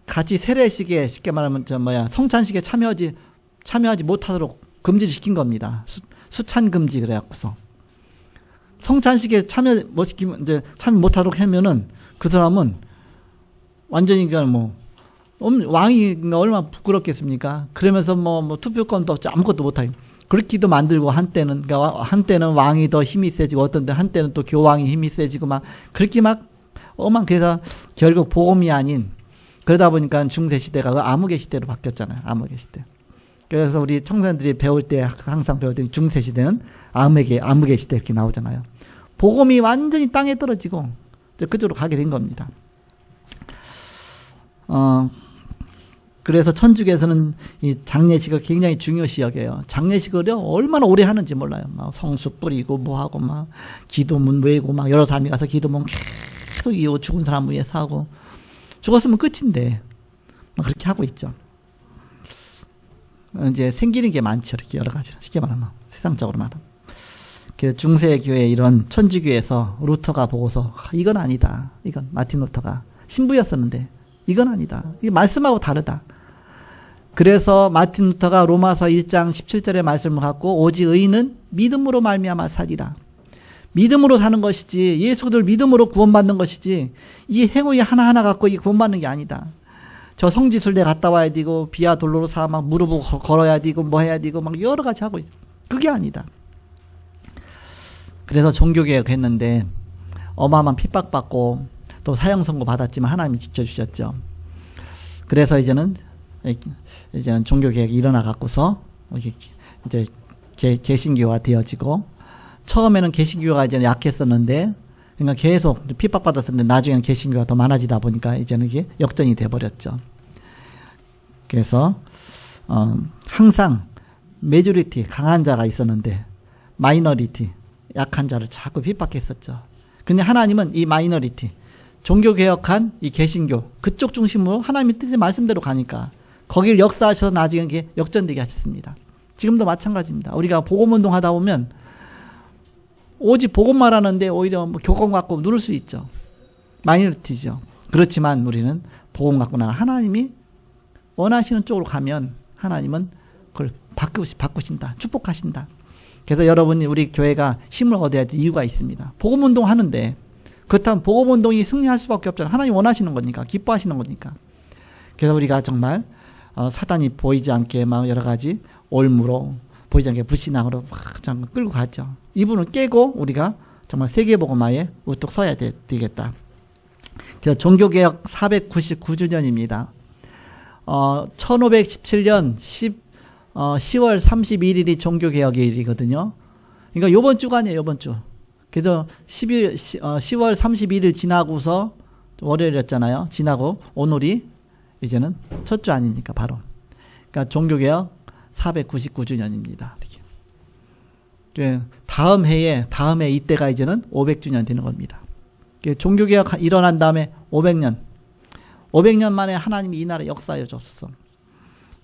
같이 세례식에 쉽게 말하면 성찬식에 참여하지 못하도록 금지를 시킨 겁니다. 수찬 금지 그래갖고서 성찬식에 참여 못하도록 하면은 그 사람은 완전히 왕이 얼마나 부끄럽겠습니까? 그러면서 투표권도 없지 아무것도 못하게 그렇게도 만들고 한때는 왕이 더 힘이 세지고 어떤 때 한때는 또 교황이 힘이 세지고 그렇게 그래서 결국 복음이 아닌 그러다 보니까 중세 시대가 암흑의 시대로 바뀌었잖아요. 암흑의 시대. 그래서 우리 청소년들이 항상 배울 때 중세 시대는 암흑의 시대 이렇게 나오잖아요. 복음이 완전히 땅에 떨어지고 그쪽으로 가게 된 겁니다. 그래서 천주교에서는 이 장례식을 굉장히 중요시 여겨요. 장례식을 얼마나 오래 하는지 몰라요. 성수 뿌리고 하고 기도문 외고 여러 사람이 가서 기도문 계속 이 죽은 사람 위해서 하고 죽었으면 끝인데 그렇게 하고 있죠. 이제 생기는 게 많죠. 이렇게 여러 가지 쉽게 말하면 세상적으로 말하면. 그래서 중세 교회 이런 천주교에서 루터가 보고서 이건 아니다. 이건 마틴 루터가 신부였었는데 이건 아니다. 이게 말씀하고 다르다. 그래서 마틴 루터가 로마서 1장 17절의 말씀을 갖고 오직 의인은 믿음으로 말미암아 살리라. 믿음으로 사는 것이지 예수 그리스도를 믿음으로 구원받는 것이지 이 행위 하나하나 갖고 이 구원받는 게 아니다. 저 성지순례 갔다 와야 되고 비아 돌로로사 무릎을 걸어야 되고 해야 되고 여러 가지 하고 있어. 그게 아니다. 그래서 종교개혁 했는데 어마어마한 핍박받고 또 사형 선고 받았지만 하나님이 지켜주셨죠. 그래서 이제는 종교개혁이 일어나 갖고서 이제 개신교가 되어지고 처음에는 개신교가 이제 약했었는데 그러니까 계속 핍박받았었는데 나중에는 개신교가 더 많아지다 보니까 이제는 이게 역전이 돼버렸죠. 그래서 항상 메조리티 강한 자가 있었는데 마이너리티 약한 자를 자꾸 핍박했었죠. 근데 하나님은 이 마이너리티 종교개혁한 이 개신교 그쪽 중심으로 하나님의 뜻의 말씀대로 가니까 거기를 역사하셔서 나중에 이게 역전되게 하셨습니다. 지금도 마찬가지입니다. 우리가 복음운동 하다 보면 오직 복음만 하는데 오히려 교권 갖고 누를 수 있죠. 마이너리티죠. 그렇지만 우리는 복음 갖고 나가 하나님이 원하시는 쪽으로 가면 하나님은 그걸 바꾸신다. 축복하신다. 그래서 여러분이 우리 교회가 힘을 얻어야 될 이유가 있습니다. 복음운동 하는데 그렇다면 복음운동이 승리할 수밖에 없잖아요. 하나님 원하시는 거니까 기뻐하시는 거니까. 그래서 우리가 정말 사단이 보이지 않게 여러 가지 올무로 보이지 않게 불신앙으로 막 끌고 갔죠. 이분을 깨고 우리가 정말 세계복음화에 우뚝 서야 되겠다. 그래서 종교개혁 499주년입니다. 1517년 10월 31일이 종교개혁일이거든요. 그러니까 요번 주가 아니에요, 요번 주. 그래서 10월 31일 지나고서 월요일이었잖아요. 지나고 오늘이 이제는 첫 주 아닙니까, 바로. 그러니까 종교개혁 499주년입니다. 다음 해 이때가 이제는 500주년 되는 겁니다. 종교개혁 일어난 다음에 500년 만에 하나님이 이 나라에 역사하여 주옵소서.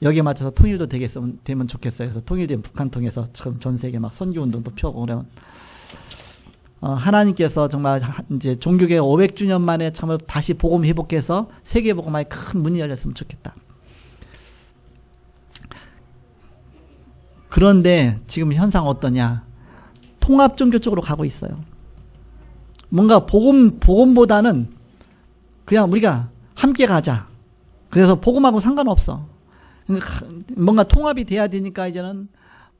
여기에 맞춰서 통일도 되면 좋겠어요. 그래서 통일된 북한 통해서 지금 전 세계 선교운동도 펴고 그러면 하나님께서 정말 이제 종교개혁 500주년 만에 참 다시 복음 회복해서 세계 복음화에 큰 문이 열렸으면 좋겠다. 그런데 지금 현상 어떠냐? 통합 종교 쪽으로 가고 있어요. 뭔가 복음보다는 그냥 우리가 함께 가자. 그래서 복음하고 상관없어. 뭔가 통합이 돼야 되니까 이제는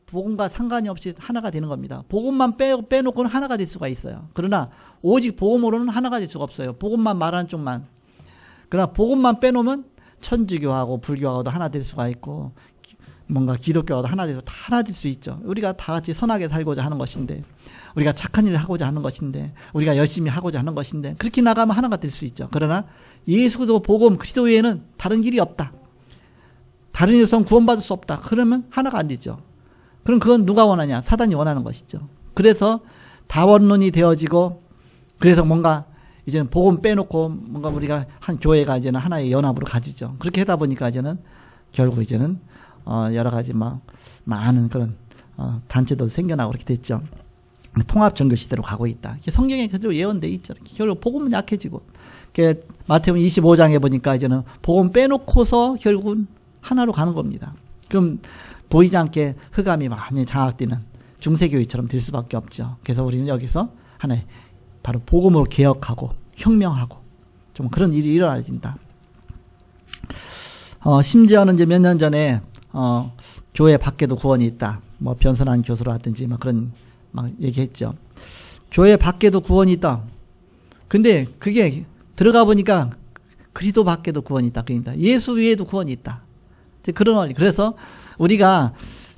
복음과 상관이 없이 하나가 되는 겁니다. 복음만 빼놓고는 하나가 될 수가 있어요. 그러나 오직 복음으로는 하나가 될 수가 없어요. 복음만 말하는 쪽만. 그러나 복음만 빼놓으면 천주교하고 불교하고도 하나 될 수가 있고 뭔가 기독교하고도 하나 돼서 다 하나 될 수 있죠. 우리가 다 같이 선하게 살고자 하는 것인데 우리가 착한 일을 하고자 하는 것인데 우리가 열심히 하고자 하는 것인데 그렇게 나가면 하나가 될 수 있죠. 그러나 예수도 복음 그리스도 외에는 다른 길이 없다. 다른 일에서는 구원받을 수 없다. 그러면 하나가 안 되죠. 그럼 그건 누가 원하냐? 사단이 원하는 것이죠. 그래서 다원론이 되어지고 그래서 뭔가 이제는 복음 빼놓고 뭔가 우리가 한 교회가 이제는 하나의 연합으로 가지죠. 그렇게 하다 보니까 이제는 결국 이제는 여러 가지 많은 그런 단체도 생겨나고 그렇게 됐죠. 통합 종교 시대로 가고 있다. 성경에 그대로 예언돼 있죠. 결국 복음은 약해지고. 마태복음 25장에 보니까 이제는 복음 빼놓고서 결국은 하나로 가는 겁니다. 그럼 보이지 않게 흑암이 많이 장악되는 중세교회처럼 될 수밖에 없죠. 그래서 우리는 여기서 하나의 바로 복음으로 개혁하고 혁명하고 좀 그런 일이 일어나야 된다. 심지어는 이제 몇 년 전에 교회 밖에도 구원이 있다. 뭐 변선한 교수라든지 그런 얘기했죠. 교회 밖에도 구원이 있다. 근데 그게 들어가 보니까 그리스도 밖에도 구원이 있다. 그럽니다. 예수 위에도 구원이 있다. 그런 원리. 그래서 우리가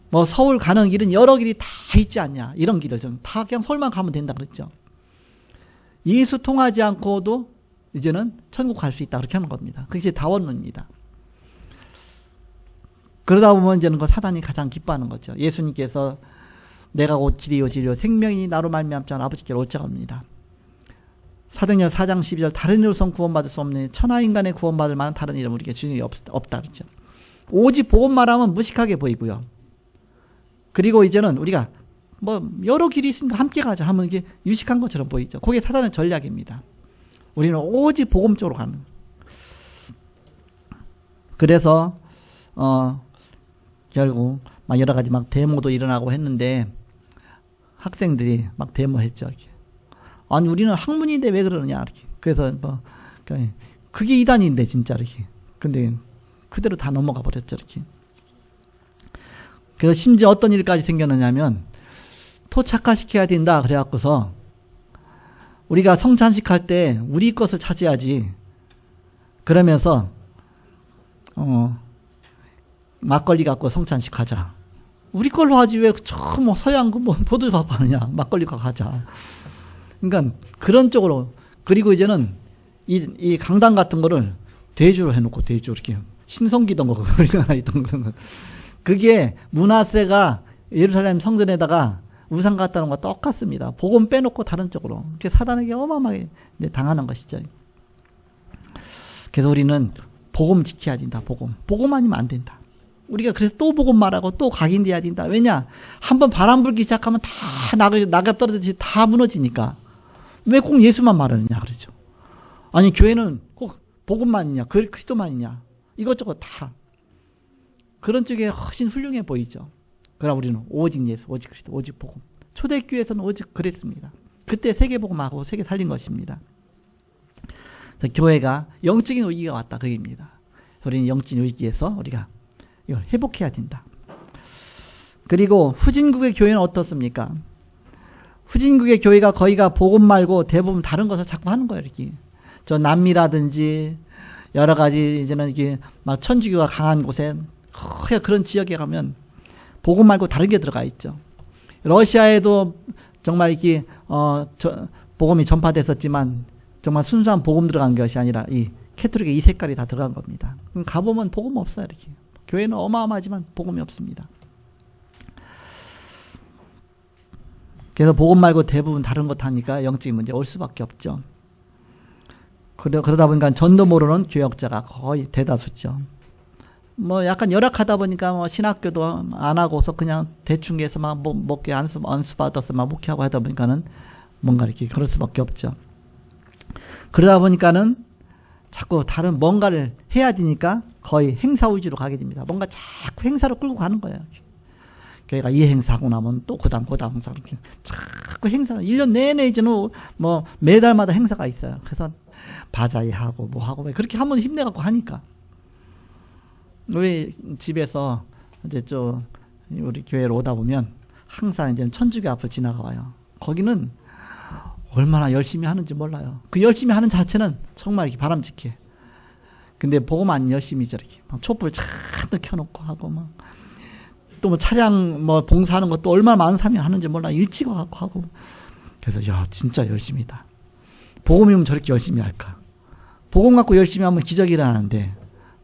뭐 서울 가는 길은 여러 길이 다 있지 않냐. 이런 길을 좀 다 그냥 서울만 가면 된다 그랬죠. 예수 통하지 않고도 이제는 천국 갈 수 있다. 그렇게 하는 겁니다. 그게 다원론입니다. 그러다 보면 이제는 그 사단이 가장 기뻐하는 거죠. 예수님께서 내가 곧 길이요 진리요 생명이 나로 말미암지 않아 아버지께로 올자 합니다. 사도행전 4장 12절 다른 이로선 구원받을 수 없는 천하인간의 구원받을 만한 다른 이름 우리에게 주님이 없다 그랬죠. 오직 복음만 하면 무식하게 보이고요. 그리고 이제는 우리가 뭐 여러 길이 있으니까 함께 가자 하면 이게 유식한 것처럼 보이죠. 그게 사단의 전략입니다. 우리는 오직 복음 쪽으로 가는. 그래서 결국 여러 가지 데모도 일어나고 했는데 학생들이 데모했죠. 이렇게. 아니 우리는 학문인데 왜 그러느냐 이렇게. 그래서 그게 이단인데 진짜 이렇게. 근데 그대로 다 넘어가 버렸죠 이렇게. 그래서 심지어 어떤 일까지 생겼느냐면 토착화시켜야 된다 그래갖고서 우리가 성찬식 할 때 우리 것을 차지하지. 그러면서 막걸리 갖고 성찬식 하자. 우리 걸로 하지 왜 저 서양 보드 갖고 하느냐. 막걸리 갖고 하자. 그러니까 그런 쪽으로. 그리고 이제는 이 강당 같은 거를 대주로 해놓고 대주 이렇게 신성기던 거 우리가 있던 거. 그게 문하세가 예루살렘 성전에다가 우상 갖다 놓은 거 똑같습니다. 복음 빼놓고 다른 쪽으로. 그게 사단에게 어마어마하게 당하는 것이죠. 그래서 우리는 복음 지켜야 된다. 복음 아니면 안 된다. 우리가 그래서 또 복음 말하고 또 각인돼야 된다. 왜냐? 한번 바람 불기 시작하면 다 낙엽 떨어지듯이 다 무너지니까. 왜 꼭 예수만 말하느냐 그러죠. 아니 교회는 꼭 복음만이냐 그리스도만이냐 이것저것 다 그런 쪽에 훨씬 훌륭해 보이죠. 그러나 우리는 오직 예수, 오직 그리스도, 오직 복음. 초대교회에서는 오직 그랬습니다. 그때 세계복음하고 세계 살린 것입니다. 교회가 영적인 위기가 왔다 그 얘기입니다. 우리는 영적인 위기에서 우리가 이걸 회복해야 된다. 그리고 후진국의 교회는 어떻습니까? 후진국의 교회가 거의가 복음 말고 대부분 다른 것을 자꾸 하는 거예요. 이렇게 저 남미라든지 여러 가지 이제는 이게 천주교가 강한 곳에 그런 지역에 가면 복음 말고 다른 게 들어가 있죠. 러시아에도 정말 이게 복음이 전파됐었지만 정말 순수한 복음 들어간 것이 아니라 이 캐톨릭의 이 색깔이 다 들어간 겁니다. 가보면 복음 없어요. 이렇게 교회는 어마어마하지만 복음이 없습니다. 그래서 복음 말고 대부분 다른 것 하니까 영적인 문제 올 수밖에 없죠. 그러다 보니까 전도 모르는 교역자가 거의 대다수죠. 뭐 약간 열악하다 보니까 뭐 신학교도 안 하고서 그냥 대충 해서 막 먹게 안수 받아서 막 목회하고 하다 보니까는 뭔가 이렇게 그럴 수밖에 없죠. 그러다 보니까는 자꾸 다른 뭔가를 해야 되니까 거의 행사 위주로 가게 됩니다. 뭔가 자꾸 행사로 끌고 가는 거예요. 교회가 이 행사하고 나면 또 그다음 행사 이렇게 자꾸 행사를 1년 내내 이제는 뭐 매달마다 행사가 있어요. 그래서 바자회 하고 뭐 하고 그렇게 한번 힘내갖고 하니까 우리 집에서 이제 좀 우리 교회로 오다 보면 항상 이제 천주교 앞을 지나가 와요. 거기는 얼마나 열심히 하는지 몰라요. 그 열심히 하는 자체는 정말 이렇게 바람직해. 근데 복음 안 열심히 저렇게 막 촛불 잔뜩 켜놓고 하고 막 또 뭐 차량 뭐 봉사하는 것도 얼마나 많은 사람이 하는지 몰라. 일찍 와갖고 하고. 그래서 야 진짜 열심히다. 복음이면 저렇게 열심히 할까? 복음 갖고 열심히 하면 기적이 일어나는데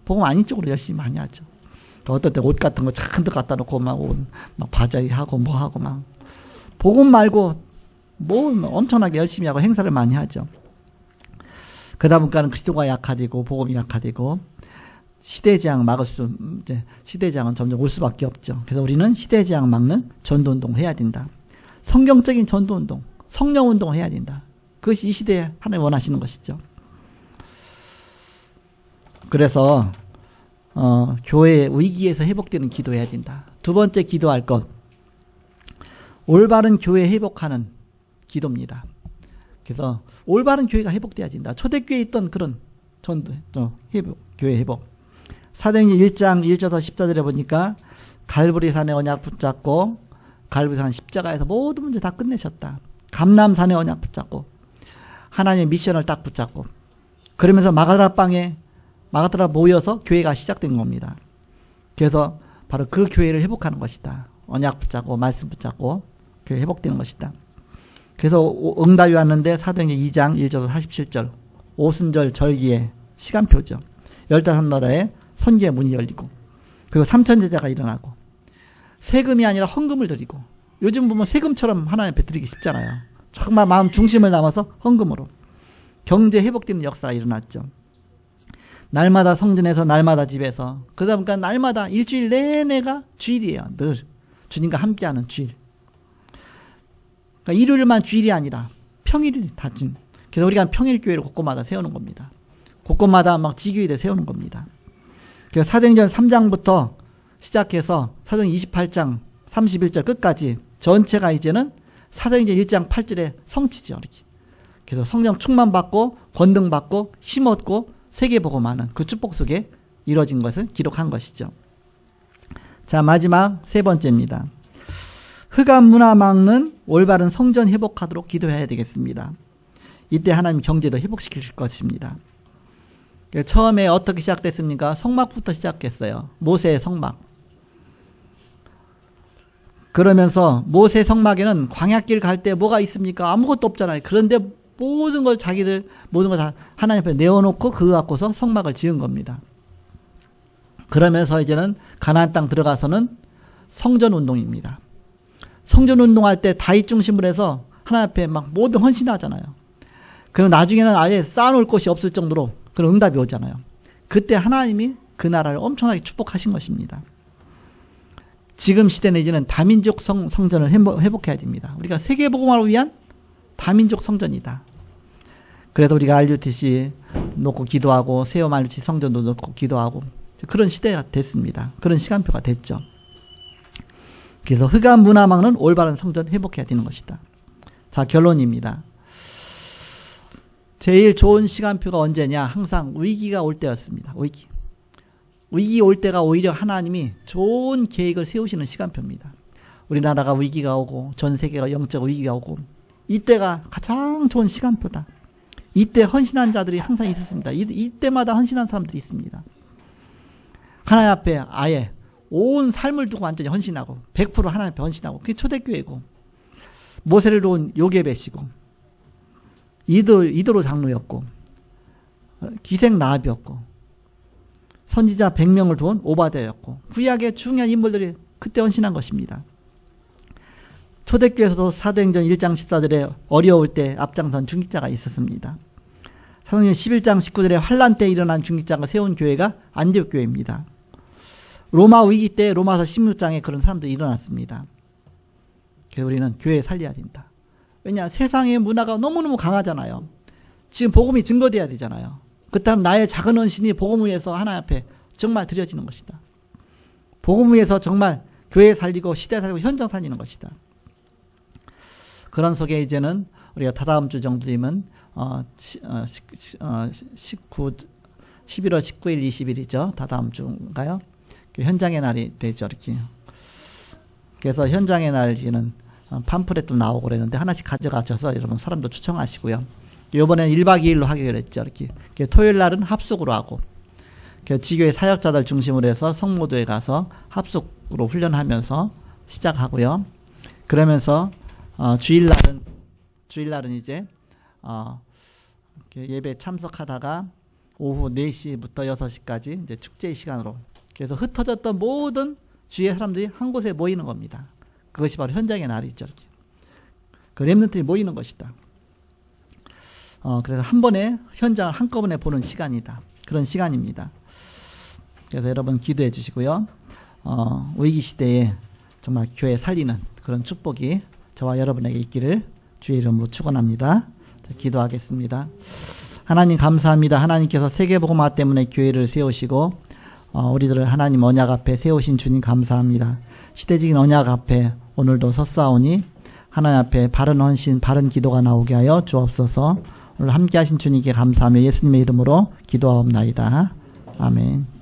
복음 아닌 쪽으로 열심히 많이 하죠. 어떨 때 옷 같은 거 잔뜩 갖다 놓고 막 바자회 하고 뭐 하고 막 복음 말고 뭐 엄청나게 열심히 하고 행사를 많이 하죠. 그러다 보니까는 그리스도가 약화되고 복음이 약화되고 시대재앙 막을 수, 이제 시대재앙은 점점 올 수밖에 없죠. 그래서 우리는 시대재앙 막는 전도운동 해야 된다. 성경적인 전도운동, 성령운동 해야 된다. 그것이 이 시대에 하나님 원하시는 것이죠. 그래서 교회 위기에서 회복되는 기도해야 된다. 두 번째 기도할 것, 올바른 교회 회복하는 기도입니다. 그래서 올바른 교회가 회복돼야 된다. 초대교회에 있던 그런 전도, 교회 회복. 사도행전 1장 1절에서 14절에 보니까 갈보리산의 언약 붙잡고 갈보리산 십자가에서 모든 문제 다 끝내셨다. 감람산의 언약 붙잡고 하나님의 미션을 딱 붙잡고 그러면서 마가다라 모여서 교회가 시작된 겁니다. 그래서 바로 그 교회를 회복하는 것이다. 언약 붙잡고 말씀 붙잡고 교회 회복되는 것이다. 그래서 응답이 왔는데 사도행전 2장 1절에서 47절 오순절 절기의 시간표죠. 15나라에 선교의 문이 열리고 그리고 3천 제자가 일어나고 세금이 아니라 헌금을 드리고 요즘 보면 세금처럼 하나님 앞에 드리기 쉽잖아요. 정말 마음 중심을 담아서 헌금으로 경제 회복되는 역사가 일어났죠. 날마다 성전에서 날마다 집에서 그러다 보니까 날마다 일주일 내내가 주일이에요. 늘 주님과 함께하는 주일. 그러니까 일요일만 주일이 아니라 평일이 다 주. 그래서 우리가 평일교회를 곳곳마다 세우는 겁니다. 곳곳마다 막 지교회를 세우는 겁니다. 그래서 사도행전 3장부터 시작해서 사도행전 28장 31절 끝까지 전체가 이제는 사도행전 1장 8절의 성취죠. 이렇게. 그래서 성령 충만받고 권능받고 힘없고 세계복음하는 그 축복 속에 이루어진 것을 기록한 것이죠. 자, 마지막 세 번째입니다. 흑암 문화 막는 올바른 성전 회복하도록 기도해야 되겠습니다. 이때 하나님 경제도 회복시킬 것입니다. 처음에 어떻게 시작됐습니까? 성막부터 시작했어요. 모세의 성막. 그러면서 모세 성막에는 광야길 갈 때 뭐가 있습니까? 아무것도 없잖아요. 그런데 모든 걸 다 하나님 앞에 내어놓고 그거 갖고서 성막을 지은 겁니다. 그러면서 이제는 가나안 땅 들어가서는 성전 운동입니다. 성전 운동할 때 다윗 중심으로 해서 하나님 앞에 막 모든 헌신하잖아요. 그럼 나중에는 아예 쌓아놓을 곳이 없을 정도로 그런 응답이 오잖아요. 그때 하나님이 그 나라를 엄청나게 축복하신 것입니다. 지금 시대는 이제는 다민족 성전을 회복해야 됩니다. 우리가 세계복음화를 위한 다민족 성전이다. 그래서 우리가 RUTC 놓고 기도하고 세움 RUTC 성전도 놓고 기도하고 그런 시대가 됐습니다. 그런 시간표가 됐죠. 그래서 흑암 문화 막는 올바른 성전 회복해야 되는 것이다. 자, 결론입니다. 제일 좋은 시간표가 언제냐? 항상 위기가 올 때였습니다. 위기 올 때가 오히려 하나님이 좋은 계획을 세우시는 시간표입니다. 우리나라가 위기가 오고 전 세계가 영적 위기가 오고 이때가 가장 좋은 시간표다. 이때 헌신한 자들이 항상 있었습니다. 이때마다 헌신한 사람들이 있습니다. 하나님 앞에 아예 온 삶을 두고 완전히 헌신하고 100% 하나님 앞에 헌신하고 그게 초대교회고 모세를 도운 요게벳이고 이도로 장로였고 기생 라합이었고 선지자 100명을 도운 오바댜였고 구약의 중요한 인물들이 그때 헌신한 것입니다. 초대교회에서도 사도행전 1장 14절에 어려울 때 앞장선 중직자가 있었습니다. 사도행전 11장 19절에 환란 때 일어난 중직자가 세운 교회가 안디옥 교회입니다. 로마 위기 때 로마서 16장에 그런 사람들이 일어났습니다. 그래서 우리는 교회 살려야 된다. 왜냐? 세상의 문화가 너무너무 강하잖아요. 지금 복음이 증거돼야 되잖아요. 그렇다면 나의 작은 헌신이 복음 위에서 하나님 앞에 정말 드려지는 것이다. 복음 위에서 정말 교회 살리고 시대 살리고 현장 살리는 것이다. 그런 속에 이제는 우리가 다다음 주 정도 되면 11월 19일 20일이죠. 다다음 주인가요? 현장의 날이 되죠. 이렇게. 그래서 현장의 날에는 팜플렛도 나오고 그랬는데 하나씩 가져가셔서 여러분 사람도 초청하시고요. 이번에는 1박 2일로 하기로 했죠. 이렇게. 토요일 날은 합숙으로 하고 지교회 사역자들 중심으로 해서 성모도에 가서 합숙으로 훈련하면서 시작하고요. 그러면서 주일날은 이제 예배 참석하다가 오후 4시부터 6시까지 이제 축제의 시간으로 그래서 흩어졌던 모든 주위의 사람들이 한 곳에 모이는 겁니다. 그것이 바로 현장의 날이죠. 이렇게. 그 렘넌트들이 모이는 것이다. 그래서 한 번에 현장을 한꺼번에 보는 시간이다. 그런 시간입니다. 그래서 여러분 기도해 주시고요. 위기 시대에 정말 교회 살리는 그런 축복이 저와 여러분에게 있기를 주의 이름으로 축원합니다. 기도하겠습니다. 하나님 감사합니다. 하나님께서 세계복음화 때문에 교회를 세우시고 우리들을 하나님 언약 앞에 세우신 주님 감사합니다. 시대적인 언약 앞에 오늘도 섰사오니 하나님 앞에 바른 헌신, 바른 기도가 나오게 하여 주옵소서. 오늘 함께 하신 주님께 감사하며 예수님의 이름으로 기도하옵나이다. 아멘.